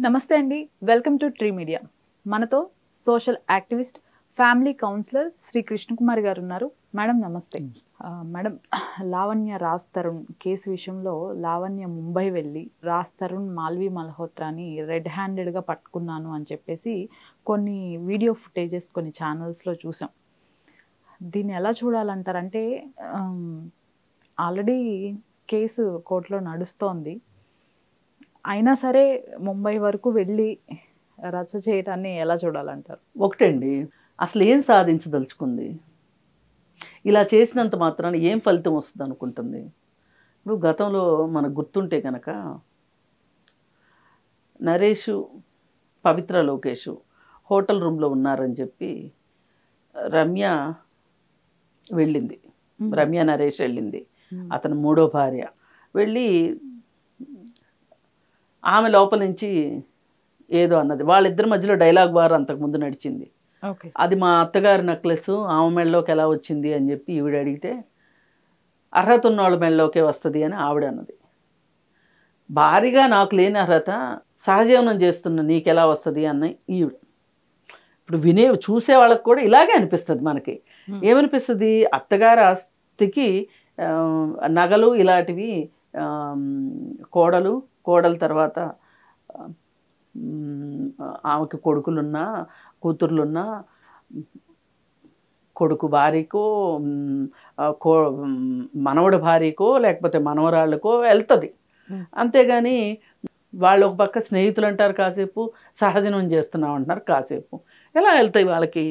నమస్తే అండి, welcome to tree media. మనతో social activist, family counsellor Shri Krishnakumari గారు ఉన్నారు. మేడం నమస్తే. మేడం, లావణ్య రాజ్ తరుణ్ కేసు విషయంలో లావణ్య ముంబై వెళ్ళి రాజ్ తరుణ్, మాల్వి మల్హోత్రాని రెడ్ హ్యాండెడ్గా పట్టుకున్నాను అని చెప్పేసి కొన్ని వీడియో ఫుటేజెస్ కొన్ని ఛానల్స్లో చూసాం. దీన్ని ఎలా చూడాలంటారంటే, ఆల్రెడీ కేసు కోర్టులో నడుస్తోంది, అయినా సరే ముంబై వరకు వెళ్ళి రచ్చ చేయటాన్ని ఎలా చూడాలంటారు? ఒకటండి, అసలు ఏం సాధించదలుచుకుంది? ఇలా చేసినంత మాత్రాన ఏం ఫలితం వస్తుంది అనుకుంటుంది? ఇప్పుడు గతంలో మనకు గుర్తుంటే కనుక నరేషు, పవిత్ర లోకేషు హోటల్ రూమ్లో ఉన్నారని చెప్పి రమ్య వెళ్ళింది. రమ్య నరేష్ వెళ్ళింది, అతను మూడో భార్య. వెళ్ళి ఆమె లోపల నుంచి ఏదో అన్నది. వాళ్ళిద్దరి మధ్యలో డైలాగ్ వార్ అంతకుముందు నడిచింది. అది మా అత్తగారి నెక్లెస్ ఆమె మెడలోకి ఎలా వచ్చింది అని చెప్పి ఈవిడ అడిగితే, అర్హత ఉన్న వాళ్ళ మెడలోకే వస్తుంది అని ఆవిడ అన్నది. భారీగా నాకు లేని అర్హత సహజీవనం చేస్తున్న నీకెలా వస్తుంది అన్న ఈవిడ. ఇప్పుడు చూసే వాళ్ళకి కూడా ఇలాగే అనిపిస్తుంది. మనకి ఏమనిపిస్తుంది? అత్తగారి ఆస్తికి నగలు ఇలాంటివి కోడల తర్వాత ఆమెకి కొడుకులున్నా కూతుర్లున్నా కొడుకు భార్యకో మనవడి భార్యకో లేకపోతే మనవరాళ్ళకో వెళ్తుంది. అంతేగాని వాళ్ళు ఒక పక్క స్నేహితులు అంటారు కాసేపు, సహజనం చేస్తున్నాం అంటున్నారు కాసేపు. ఎలా వెళ్తాయి వాళ్ళకి?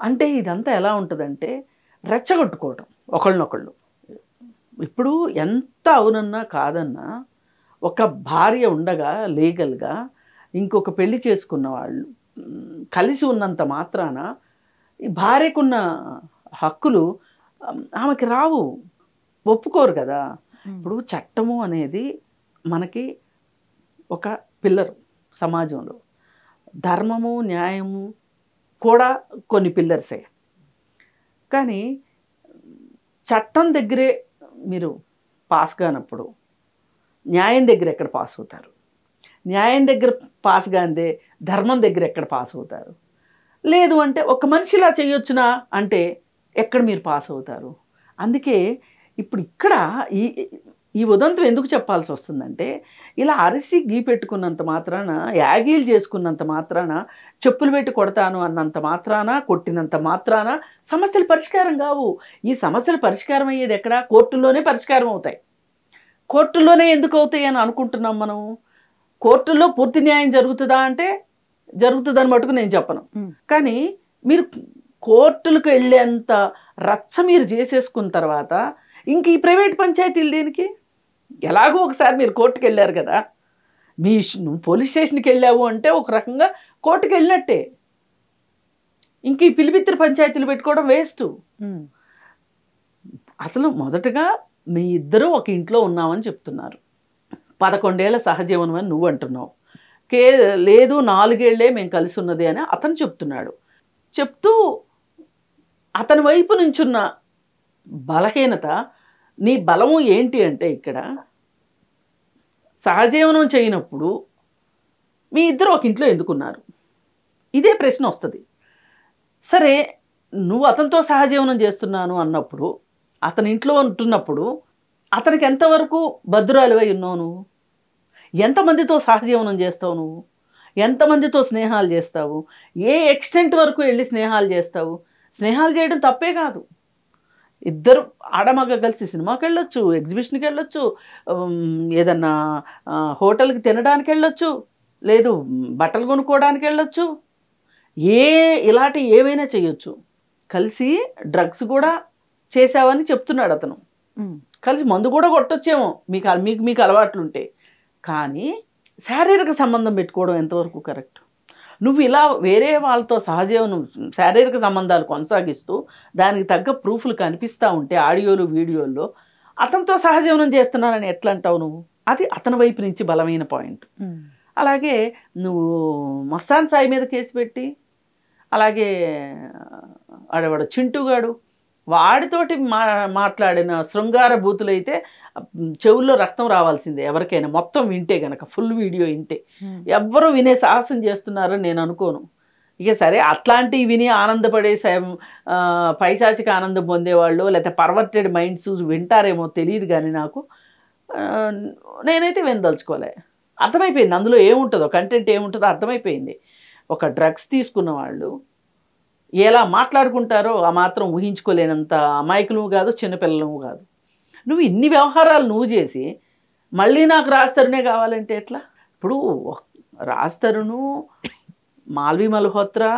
అంటే ఇదంతా ఎలా ఉంటుందంటే రెచ్చగొట్టుకోవటం ఒకళ్ళనొకళ్ళు. ఇప్పుడు ఎంత అవునన్నా కాదన్నా ఒక భార్య ఉండగా లీగల్గా ఇంకొక పెళ్లి చేసుకున్న వాళ్ళు కలిసి ఉన్నంత మాత్రాన ఈ భార్యకున్న హక్కులు ఆమెకి రావు, ఒప్పుకోరు కదా. ఇప్పుడు చట్టము అనేది మనకి ఒక పిల్లరు సమాజంలో, ధర్మము న్యాయము కూడా కొన్ని పిల్లర్సే. కానీ చట్టం దగ్గరే మీరు పాస్ కానప్పుడు న్యాయం దగ్గర ఎక్కడ పాస్ అవుతారు? న్యాయం దగ్గర పాస్ కాందే ధర్మం దగ్గర ఎక్కడ పాస్ అవుతారు? లేదు అంటే ఒక మనిషిలా చేయొచ్చునా అంటే ఎక్కడ మీరు పాస్ అవుతారు? అందుకే ఇప్పుడు ఇక్కడ ఈ ఉదంతం ఎందుకు చెప్పాల్సి వస్తుందంటే, ఇలా అరిసి గీ పెట్టుకున్నంత మాత్రాన, యాగీలు చేసుకున్నంత మాత్రాన, చెప్పులు పెట్టి కొడతాను అన్నంత మాత్రాన, కొట్టినంత మాత్రాన సమస్యలు పరిష్కారం కావు. ఈ సమస్యలు పరిష్కారం అయ్యేది ఎక్కడ? కోర్టుల్లోనే పరిష్కారం అవుతాయి. కోర్టుల్లోనే ఎందుకు అవుతాయి అని అనుకుంటున్నాం మనం. కోర్టుల్లో పూర్తి న్యాయం జరుగుతుందా అంటే జరుగుతుందని మటుకు నేను చెప్పను. కానీ మీరు కోర్టులకు వెళ్ళేంత రచ్చ మీరు చేసేసుకున్న తర్వాత ఇంక ఈ ప్రైవేట్ పంచాయతీలు దేనికి? ఎలాగో ఒకసారి మీరు కోర్టుకు వెళ్ళారు కదా, నువ్వు పోలీస్ స్టేషన్కి వెళ్ళావు అంటే ఒక రకంగా కోర్టుకు వెళ్ళినట్టే. ఇంక ఈ పిలిపిత్తిరి పంచాయతీలు పెట్టుకోవడం వేస్ట్. అసలు మొదటగా మీ ఇద్దరు ఒక ఇంట్లో ఉన్నామని చెప్తున్నారు. 11 ఏళ్ల సహజీవనం అని నువ్వు అంటున్నావు. లేదు 4 ఏళ్లే మేము కలిసి ఉన్నది అని అతను చెప్తున్నాడు. చెప్తూ అతని వైపు నుంచున్న బలహీనత, నీ బలము ఏంటి అంటే, ఇక్కడ సహజీవనం చేయనప్పుడు మీ ఇద్దరు ఒక ఇంట్లో ఎందుకున్నారు? ఇదే ప్రశ్న వస్తుంది. సరే, నువ్వు అతనితో సహజీవనం చేస్తున్నాను అన్నప్పుడు, అతని ఇంట్లో ఉంటున్నప్పుడు అతనికి ఎంతవరకు భద్రాలువై ఉన్నావు నువ్వు? ఎంతమందితో సహజీవనం చేస్తావు నువ్వు? ఎంతమందితో స్నేహాలు చేస్తావు? ఏ ఎక్స్టెంట్ వరకు వెళ్ళి స్నేహాలు చేస్తావు? స్నేహాలు చేయడం తప్పే కాదు. ఇద్దరు ఆడమగ కలిసి సినిమాకి వెళ్ళొచ్చు, ఎగ్జిబిషన్కి వెళ్ళొచ్చు, ఏదన్నా హోటల్కి తినడానికి వెళ్ళొచ్చు, లేదు బట్టలు కొనుక్కోవడానికి వెళ్ళొచ్చు, ఇలాంటి ఏమైనా చేయొచ్చు. కలిసి డ్రగ్స్ కూడా చేసావని చెప్తున్నాడు అతను. కలిసి మందు కూడా కొట్టొచ్చేమో మీకు అలవాట్లుంటే. కానీ శారీరక సంబంధం పెట్టుకోవడం ఎంతవరకు కరెక్ట్? నువ్వు ఇలా వేరే వాళ్ళతో సహజీవనం, శారీరక సంబంధాలు కొనసాగిస్తూ దానికి తగ్గ ప్రూఫ్లు కనిపిస్తూ ఉంటే ఆడియోలు వీడియోల్లో అతనితో సహజీవనం చేస్తున్నానని ఎట్లా అంటావు నువ్వు? అది అతని వైపు నుంచి బలమైన పాయింట్. అలాగే నువ్వు మస్తాన్ సాయి మీద కేసు పెట్టి, అలాగే ఆడవాడు చింటూగాడు వాడితోటి మాట్లాడిన శృంగార బూతులైతే చెవుల్లో రక్తం రావాల్సిందే ఎవరికైనా, మొత్తం వింటే గనక, ఫుల్ వీడియో వింటే. ఎవ్వరూ వినే సాహసం చేస్తున్నారని నేను అనుకోను. ఇక సరే అట్లాంటివి విని ఆనందపడే పైశాచిక ఆనందం పొందేవాళ్ళు లేకపోతే పర్వర్టెడ్ మైండ్స్ వింటారేమో తెలియదు, కానీ నాకు నేనైతే వినదలుచుకోలే. అర్థమైపోయింది అందులో ఏముంటుందో, కంటెంట్ ఏముంటుందో అర్థమైపోయింది. ఒక డ్రగ్స్ తీసుకున్న వాళ్ళు ఎలా మాట్లాడుకుంటారో ఆ మాత్రం ఊహించుకోలేనంత అమాయకులు కాదు, చిన్నపిల్లలు కాదు. నువ్వు ఇన్ని వ్యవహారాలు నువ్వు చేసి మళ్ళీ నాకు రాజ్-తరుణే కావాలంటే ఎట్లా? ఇప్పుడు రాజ్-తరుణ్, మాల్వి మల్హోత్రా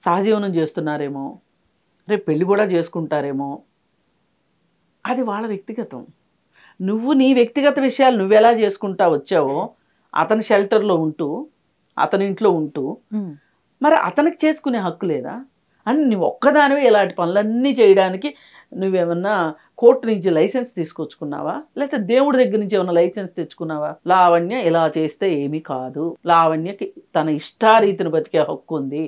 సహజీవనం చేస్తున్నారేమో, రేపు పెళ్ళి కూడా చేసుకుంటారేమో, అది వాళ్ళ వ్యక్తిగతం. నువ్వు నీ వ్యక్తిగత విషయాలు నువ్వెలా చేసుకుంటా వచ్చావో, అతని షెల్టర్లో ఉంటూ, అతని ఇంట్లో ఉంటూ, మరి అతనికి చేసుకునే హక్కు లేదా? అని నువ్వు ఒక్కదానివే ఇలాంటి పనులన్నీ చేయడానికి నువ్వేమన్నా కోర్టు నుంచి లైసెన్స్ తీసుకొచ్చుకున్నావా, లేకపోతే దేవుడి దగ్గర నుంచి ఏమన్నా లైసెన్స్ తెచ్చుకున్నావా? లావణ్య ఇలా చేస్తే ఏమీ కాదు, లావణ్యకి తన ఇష్టారీతిని బతికే హక్కు ఉంది,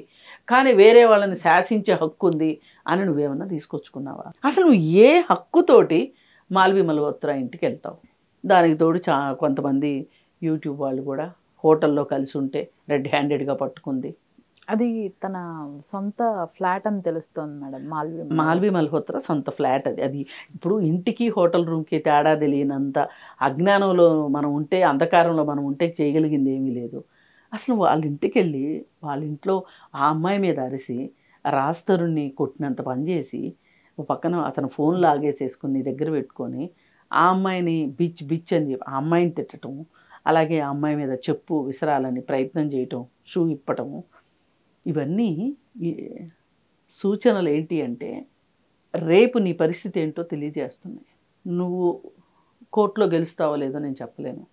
కానీ వేరే వాళ్ళని శాసించే హక్కు ఉంది అని నువ్వేమన్నా తీసుకొచ్చుకున్నావా? అసలు నువ్వు ఏ హక్కుతోటి మాల్వి మల్హోత్రా ఇంటికి వెళ్తావు? దానికి తోడు కొంతమంది యూట్యూబ్ వాళ్ళు కూడా హోటల్లో కలిసి ఉంటే రెడ్ హ్యాండెడ్గా పట్టుకుంది. అది తన సొంత ఫ్లాట్ అని తెలుస్తుంది మేడం. మాల్వి మల్హోత్రా సొంత ఫ్లాట్ అది. అది ఇప్పుడు ఇంటికి హోటల్ రూమ్కి తేడా తెలియనంత అజ్ఞానంలో మనం ఉంటే, అంధకారంలో మనం ఉంటే చేయగలిగింది ఏమీ లేదు. అసలు వాళ్ళ ఇంటికి వెళ్ళి వాళ్ళ ఇంట్లో ఆ అమ్మాయి మీద అరిసి రాజ్-తరుణ్ని కొట్టినంత పని చేసి, పక్కన అతను ఫోన్ లాగేసేసుకుని నీ దగ్గర పెట్టుకొని ఆ అమ్మాయిని బిచ్ బిచ్ అని చెప్పి ఆ అమ్మాయిని తిట్టడం, అలాగే ఆ అమ్మాయి మీద చెప్పు విసరాలని ప్రయత్నం చేయటం, షూ ఇప్పటము, ఇవన్నీ సూచనలు ఏంటి అంటే రేపు నీ పరిస్థితి ఏంటో తెలియజేస్తున్నాయి. నువ్వు కోర్టులో గెలుస్తావో లేదో నేను చెప్పలేను,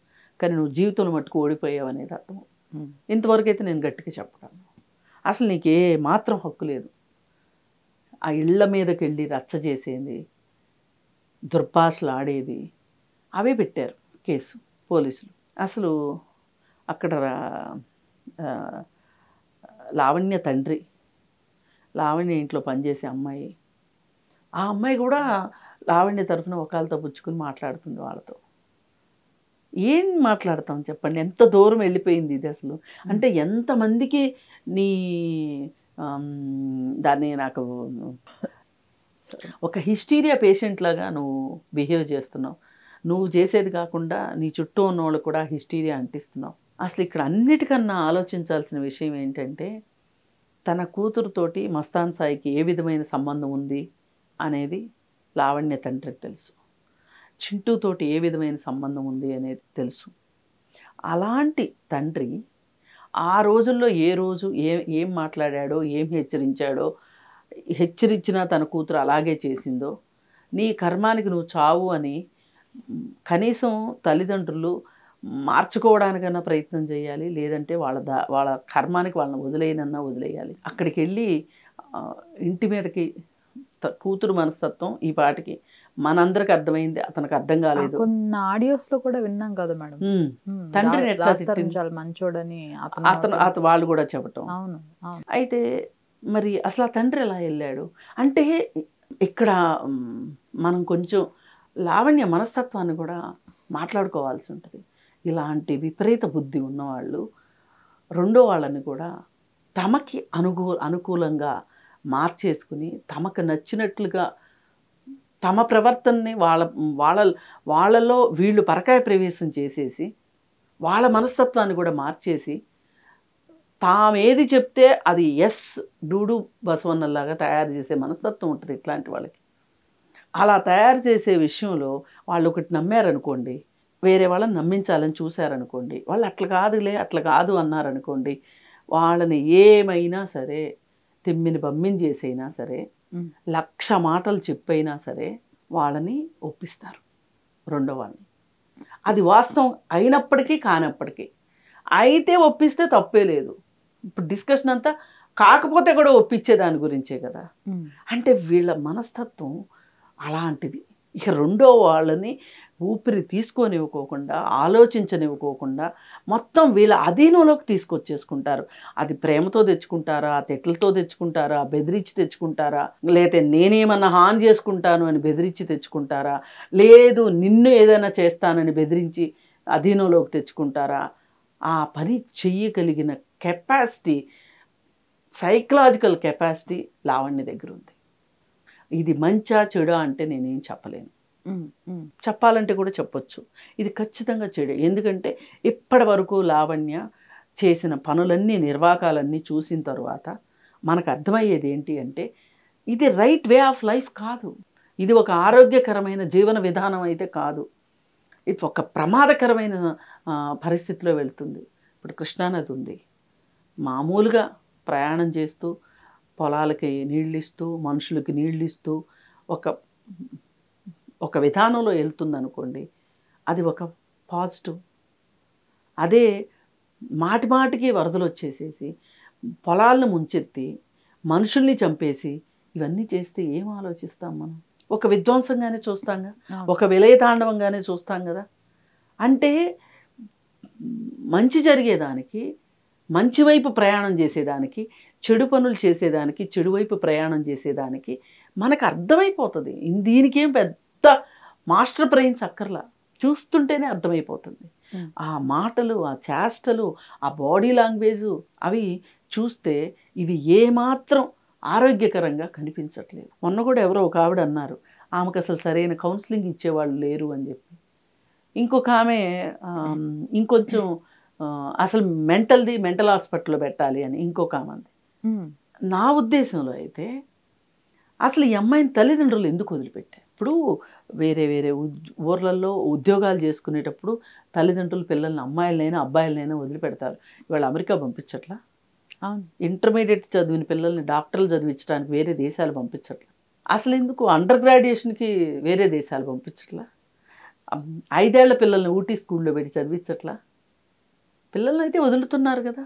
కానీ నువ్వు జీవితంలో మట్టుకు ఓడిపోయావు అనేది అర్థం. ఇంతవరకు అయితే నేను గట్టిగా చెప్పగలను. అసలు నీకు ఏ మాత్రం హక్కు లేదు. ఆ ఇళ్ల మీదకి వెళ్ళి రచ్చ చేసేది, దుర్భాషలు ఆడేది, అవే పెట్టారు కేసు పోలీసులు. అసలు అక్కడ లావణ్య తండ్రి, లావణ్య ఇంట్లో పనిచేసే అమ్మాయి, ఆ అమ్మాయి కూడా లావణ్య తరఫున ఒకళ్ళతో పుచ్చుకుని మాట్లాడుతుంది వాళ్ళతో. ఏం మాట్లాడతాం చెప్పండి? ఎంత దూరం వెళ్ళిపోయింది ఇది అసలు. అంటే ఎంతమందికి నీ దాన్ని నాకు ఒక హిస్టీరియా పేషెంట్ లాగా నువ్వు బిహేవ్ చేస్తున్నావు. నువ్వు చేసేది కాకుండా నీ చుట్టూ ఉన్న వాళ్ళు కూడా హిస్టీరియా అంటిస్తున్నావు. అసలు ఇక్కడ అన్నిటికన్నా ఆలోచించాల్సిన విషయం ఏంటంటే, తన కూతురుతోటి మస్తాన్ సాయికి ఏ విధమైన సంబంధం ఉంది అనేది లావణ్య తండ్రికి తెలుసు, చింటూతోటి ఏ విధమైన సంబంధం ఉంది అనేది తెలుసు. అలాంటి తండ్రి ఆ రోజుల్లో ఏ రోజు ఏం మాట్లాడాడో, ఏం హెచ్చరించినా తన కూతురు అలాగే చేసిందో, నీ కర్మానికి నువ్వు చావు అని కనీసం తల్లిదండ్రులు మార్చుకోవడానికన్నా ప్రయత్నం చేయాలి, లేదంటే వాళ్ళ కర్మానికి వాళ్ళని వదిలేయాలి. అక్కడికి వెళ్ళి ఇంటి మీదకి కూతురు మనస్తత్వం ఈ పాటికి మనందరికి అర్థమైంది, అతనికి అర్థం కాలేదు. కొన్ని ఆడియోస్ లో కూడా విన్నాం కదా మేడం, తండ్రిని ఎట్లా చాలా మంచోడని అతను వాళ్ళు కూడా చెప్పటం. అయితే మరి అసలు ఆ తండ్రి ఎలా వెళ్ళాడు అంటే, ఇక్కడ మనం కొంచెం లావణ్య మనస్తత్వాన్ని కూడా మాట్లాడుకోవాల్సి ఉంటుంది. ఇలాంటి విపరీత బుద్ధి ఉన్నవాళ్ళు రెండో వాళ్ళని కూడా తమకి అనుకూలంగా మార్చేసుకుని, తమకు నచ్చినట్లుగా తమ ప్రవర్తనని వాళ్ళలో వీళ్ళు పరకాయ ప్రవేశం చేసేసి వాళ్ళ మనస్తత్వాన్ని కూడా మార్చేసి తామేది చెప్తే అది ఎస్ డూడు బసవన్నలాగా తయారు చేసే మనస్తత్వం ఉంటుంది ఇట్లాంటి వాళ్ళకి. అలా తయారు చేసే విషయంలో వాళ్ళు ఒకటి నమ్మారనుకోండి, వేరే వాళ్ళని నమ్మించాలని చూశారనుకోండి, వాళ్ళు అట్లా కాదు అన్నారనుకోండి, వాళ్ళని ఏమైనా సరే తిమ్మిని బమ్మిని చేసైనా సరే, 1,00,000 మాటలు చెప్పైనా సరే వాళ్ళని ఒప్పిస్తారు రెండో వాళ్ళని. అది వాస్తవం అయినప్పటికీ కానప్పటికీ. అయితే ఒప్పిస్తే తప్పే లేదు. ఇప్పుడు డిస్కషన్ అంతా కాకపోతే కూడా ఒప్పించే దాని గురించే కదా. అంటే వీళ్ళ మనస్తత్వం అలాంటిది. ఇక రెండో వాళ్ళని ఊపిరి తీసుకొనివ్వకోకుండా, ఆలోచించనివ్వకోకుండా మొత్తం వీళ్ళ అధీనంలోకి తీసుకొచ్చేసుకుంటారు. అది ప్రేమతో తెచ్చుకుంటారా, తిట్లతో తెచ్చుకుంటారా, బెదిరించి తెచ్చుకుంటారా, లేతే నేనేమన్నా హాని చేసుకుంటాను అని బెదిరించి తెచ్చుకుంటారా, లేదు నిన్ను ఏదైనా చేస్తానని బెదిరించి అధీనంలోకి తెచ్చుకుంటారా. ఆ పని చెయ్యగలిగిన కెపాసిటీ, సైకలాజికల్ కెపాసిటీ లావణ్య దగ్గర ఉంది. ఇది మంచా చెడా అంటే నేనేం చెప్పలేను. చెప్పాలంటే కూడా చెప్పొచ్చు. ఇది ఖచ్చితంగా చెడు. ఎందుకంటే ఇప్పటి వరకు లావణ్య చేసిన పనులన్నీ, నిర్వాకాలన్నీ చూసిన తర్వాత మనకు అర్థమయ్యేది ఏంటి అంటే ఇది రైట్ వే ఆఫ్ లైఫ్ కాదు. ఇది ఒక ఆరోగ్యకరమైన జీవన విధానం అయితే కాదు. ఇది ఒక ప్రమాదకరమైన పరిస్థితిలో వెళ్తుంది. ఇప్పుడు కృష్ణానది ఉంది. మామూలుగా ప్రయాణం చేస్తూ, పొలాలకి నీళ్ళు ఇస్తూ, మనుషులకి నీళ్ళు ఇస్తూ ఒక విధానంలో వెళ్తుంది అనుకోండి, అది ఒక పాజిటివ్. అదే మాటి మాటికి వరదలు వచ్చేసేసి పొలాలను ముంచెత్తి మనుషుల్ని చంపేసి ఇవన్నీ చేస్తే ఏం ఆలోచిస్తాం మనం? ఒక విధ్వంసంగానే చూస్తాంగా, ఒక విలయతాండవంగానే చూస్తాం కదా. అంటే మంచి జరిగేదానికి, మంచి వైపు ప్రయాణం చేసేదానికి, చెడు పనులు చేసేదానికి, చెడు వైపు ప్రయాణం చేసేదానికి మనకు అర్థమైపోతుంది. దీనికేం పెద్ద మాస్టర్ బ్రెయిన్స్ అక్కర్లా, చూస్తుంటేనే అర్థమైపోతుంది. ఆ మాటలు, ఆ చేష్టలు, ఆ బాడీ లాంగ్వేజు అవి చూస్తే ఇవి ఏమాత్రం ఆరోగ్యకరంగా కనిపించట్లేదు. మొన్న కూడా ఎవరో ఒక ఆవిడ అన్నారు, ఆమెకు అసలు సరైన కౌన్సిలింగ్ ఇచ్చేవాళ్ళు లేరు అని చెప్పి. ఇంకొక ఆమె ఇంకొంచెం అసలు మెంటల్ హాస్పిటల్లో పెట్టాలి అని ఇంకొక ఆమె అంది. నా ఉద్దేశంలో అయితే అసలు ఈ అమ్మాయిని తల్లిదండ్రులు ఎందుకు వదిలిపెట్టారు? ఇప్పుడు వేరే వేరే ఊర్లలో ఉద్యోగాలు చేసుకునేటప్పుడు తల్లిదండ్రులు పిల్లల్ని, అమ్మాయిలనైనా అబ్బాయిలనైనా వదిలిపెడతారు. ఇవాళ అమెరికా పంపించట్లా, ఇంటర్మీడియట్ చదివిన పిల్లల్ని డాక్టర్లు చదివించడానికి వేరే దేశాలు పంపించట్లా, అసలు ఎందుకు అండర్ గ్రాడ్యుయేషన్కి వేరే దేశాలు పంపించట్లా, 5 ఏళ్ల పిల్లల్ని ఊటీ స్కూల్లో పెట్టి చదివించట్లా. పిల్లల్ని అయితే వదులుతున్నారు కదా,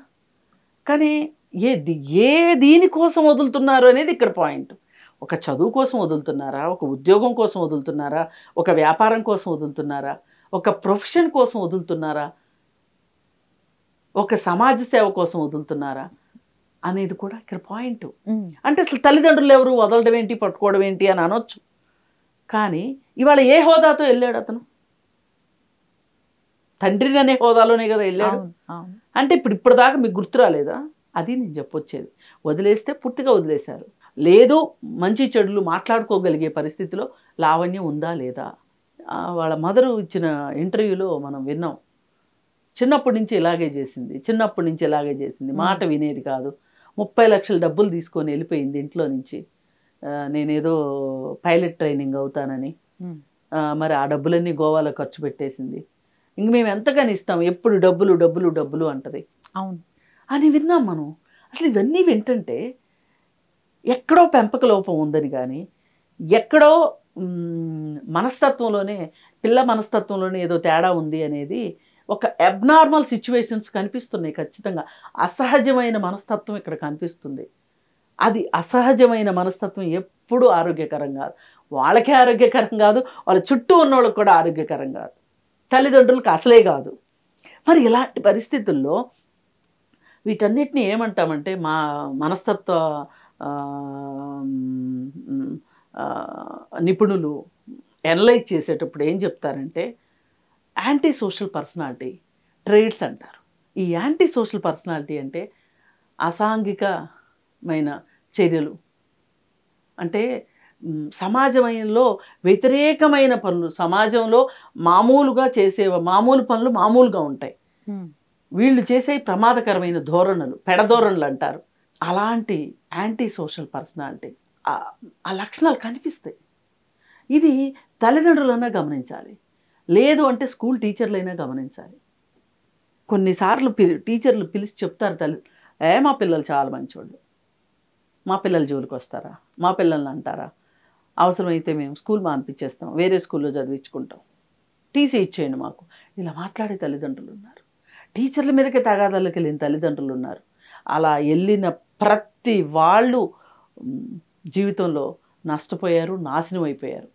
కానీ ఏ దీనికోసం వదులుతున్నారు అనేది ఇక్కడ పాయింట్. ఒక చదువు కోసం వదులుతున్నారా, ఒక ఉద్యోగం కోసం వదులుతున్నారా, ఒక వ్యాపారం కోసం వదులుతున్నారా, ఒక ప్రొఫెషన్ కోసం వదులుతున్నారా, ఒక సమాజ సేవ కోసం వదులుతున్నారా అనేది కూడా ఇక్కడ పాయింట్. అంటే అసలు తల్లిదండ్రులు ఎవరు వదలడం ఏంటి, పట్టుకోవడం ఏంటి అని అనొచ్చు. కానీ ఇవాళ ఏ హోదాతో వెళ్ళాడు అతను? తండ్రిని అనే హోదాలోనే కదా వెళ్ళాడు. అంటే ఇప్పుడు దాకా మీకు గుర్తు రాలేదా? అది నేను చెప్పొచ్చేది. వదిలేస్తే పూర్తిగా వదిలేశారు. లేదు, మంచి చెడులు మాట్లాడుకోగలిగే పరిస్థితిలో లావణ్య ఉందా లేదా? వాళ్ళ మదరు ఇచ్చిన ఇంటర్వ్యూలో మనం విన్నాం. చిన్నప్పటి నుంచి ఇలాగే చేసింది, మాట వినేది కాదు, 30 లక్షల డబ్బులు తీసుకొని వెళ్ళిపోయింది ఇంట్లో నుంచి, నేనేదో పైలట్ ట్రైనింగ్ అవుతానని. మరి ఆ డబ్బులన్నీ గోవాలో ఖర్చు పెట్టేసింది. ఇంక మేము ఎంతగాని ఇస్తాం, ఎప్పుడు డబ్బులు డబ్బులు డబ్బులు అంటది. అవును అని విన్నాం మనం. అసలు ఇవన్నీ వింటుంటే ఎక్కడో పెంపక లోపం ఉందని కానీ, ఎక్కడో మనస్తత్వంలోనే, పిల్ల మనస్తత్వంలోనే ఏదో తేడా ఉంది అనేది ఒక అబ్నార్మల్ సిచ్యువేషన్స్ కనిపిస్తున్నాయి. ఖచ్చితంగా అసహజమైన మనస్తత్వం ఇక్కడ కనిపిస్తుంది. అది అసహజమైన మనస్తత్వం ఎప్పుడూ ఆరోగ్యకరం కాదు. వాళ్ళకే ఆరోగ్యకరం కాదు, వాళ్ళ చుట్టూ ఉన్న వాళ్ళకి కూడా ఆరోగ్యకరం కాదు, తల్లిదండ్రులకు అసలే కాదు. మరి ఇలాంటి పరిస్థితుల్లో వీటన్నిటిని ఏమంటామంటే, మా మనస్తత్వ నిపుణులు ఎనలైజ్ చేసేటప్పుడు ఏం చెప్తారంటే యాంటీ సోషల్ పర్సనాలిటీ ట్రేడ్స్ అంటారు. ఈ యాంటీ సోషల్ పర్సనాలిటీ అంటే అసాంఘికమైన చర్యలు, అంటే సమాజంలో వ్యతిరేకమైన పనులు, సమాజంలో మామూలుగా చేసే మామూలు పనులు మామూలుగా ఉంటాయి, వీళ్ళు చేసే ప్రమాదకరమైన ధోరణులు, పెడధోరణులు అంటారు. అలాంటి యాంటీ సోషల్ పర్సనాలిటీ ఆ లక్షణాలు కనిపిస్తాయి. ఇది తల్లిదండ్రులైనా గమనించాలి, లేదు అంటే స్కూల్ టీచర్లైనా గమనించాలి. కొన్నిసార్లు టీచర్లు పిలిచి చెప్తారు, మా పిల్లలు చాలా మంచివాళ్ళు, మా పిల్లల జోలికి వస్తారా, మా పిల్లల్ని అంటారా, అవసరమైతే మేము స్కూల్ మానిపించేస్తాం, వేరే స్కూల్లో చదివించుకుంటాం, టీసీ ఇచ్చేయండి మాకు, ఇలా మాట్లాడే తల్లిదండ్రులు ఉన్నారు. టీచర్ల మీదకే తగాదాలకు వెళ్ళిన తల్లిదండ్రులు ఉన్నారు. అలా వెళ్ళిన ప్రతి వాళ్ళు జీవితంలో నష్టపోయారు, నాశనం అయిపోయారు.